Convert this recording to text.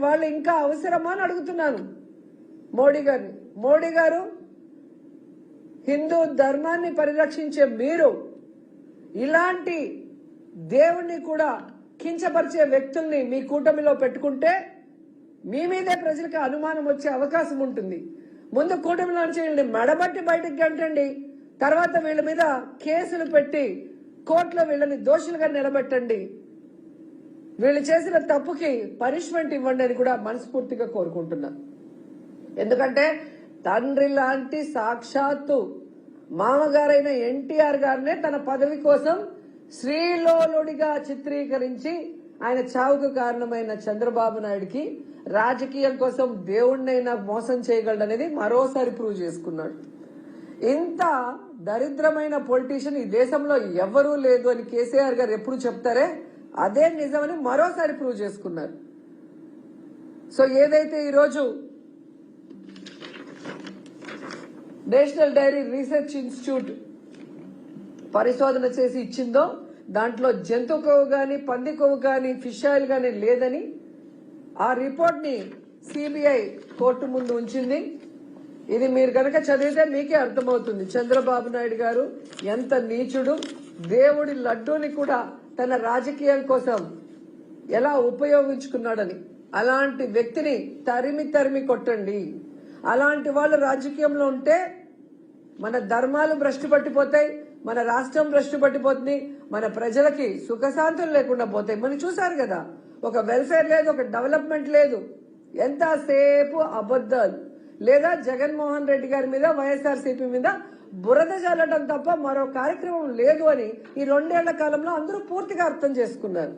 వాళ్ళు ఇంకా అవసరమా అని అడుగుతున్నాను మోడీ గారు హిందూ ధర్మాన్ని పరిరక్షించే మీరు ఇలాంటి దేవుణ్ణి కూడా కించపరిచే వ్యక్తుల్ని మీ కూటమిలో పెట్టుకుంటే మీ మీదే ప్రజలకు అనుమానం వచ్చే అవకాశం ఉంటుంది. ముందు కూటమిలో నుంచి వీళ్ళని మెడబట్టి బయటకు గంటండి, తర్వాత వీళ్ళ మీద కేసులు పెట్టి కోర్టులో వీళ్ళని దోషులుగా నిలబెట్టండి, వీళ్ళు చేసిన తప్పుకి పనిష్మెంట్ ఇవ్వండి అని కూడా మనస్ఫూర్తిగా కోరుకుంటున్నా. ఎందుకంటే తండ్రి లాంటి సాక్షాత్తు మామగారైన ఎన్టీఆర్ గారినే తన పదవి కోసం శ్రీలోలుడిగా చిత్రీకరించి ఆయన చావుకు కారణమైన చంద్రబాబు నాయుడికి రాజకీయం కోసం దేవుణ్ణైనా మోసం చేయగలడనేది మరోసారి ప్రూవ్ చేసుకున్నాడు. ఇంత దరిద్రమైన పొలిటీషియన్ ఈ దేశంలో ఎవరూ లేదు అని కేసీఆర్ గారు ఎప్పుడు చెప్తారే అదే నిజమని మరోసారి ప్రూవ్ చేసుకున్నారు. సో ఏదైతే ఈరోజు నేషనల్ డైరీ రీసెర్చ్ ఇన్స్టిట్యూట్ పరిశోధన చేసి ఇచ్చిందో దాంట్లో జంతు కొవ్వు గాని పంది కొవ్వు గాని ఫిష్ ఆయిల్ గాని లేదని ఆ రిపోర్ట్ ని సిబిఐ కోర్టు ముందు ఉంచింది. ఇది మీరు కనుక చదివితే మీకే అర్థమవుతుంది చంద్రబాబు నాయుడు గారు ఎంత నీచుడు, దేవుడి లడ్డూని కూడా తన రాజకీయం కోసం ఎలా ఉపయోగించుకున్నాడని. అలాంటి వ్యక్తిని తరిమి కొట్టండి. అలాంటి వాళ్ళు రాజకీయంలో ఉంటే మన ధర్మాలు భ్రష్టు పట్టిపోతాయి, మన రాష్ట్రం భ్రష్టు పట్టిపోతుంది, మన ప్రజలకి సుఖశాంతులు లేకుండా పోతాయి. మనం చూసారు కదా, ఒక వెల్ఫేర్ లేదు, ఒక డెవలప్మెంట్ లేదు, ఎంతసేపు అబద్దాలు. లేదా జగన్మోహన్ రెడ్డి గారి మీద వైఎస్ఆర్సీపీ మీద బురద చల్లడం తప్ప మరో కార్యక్రమం లేదు అని ఈ 2 ఏళ్ల కాలంలో అందరూ పూర్తిగా అర్థం చేసుకున్నారు.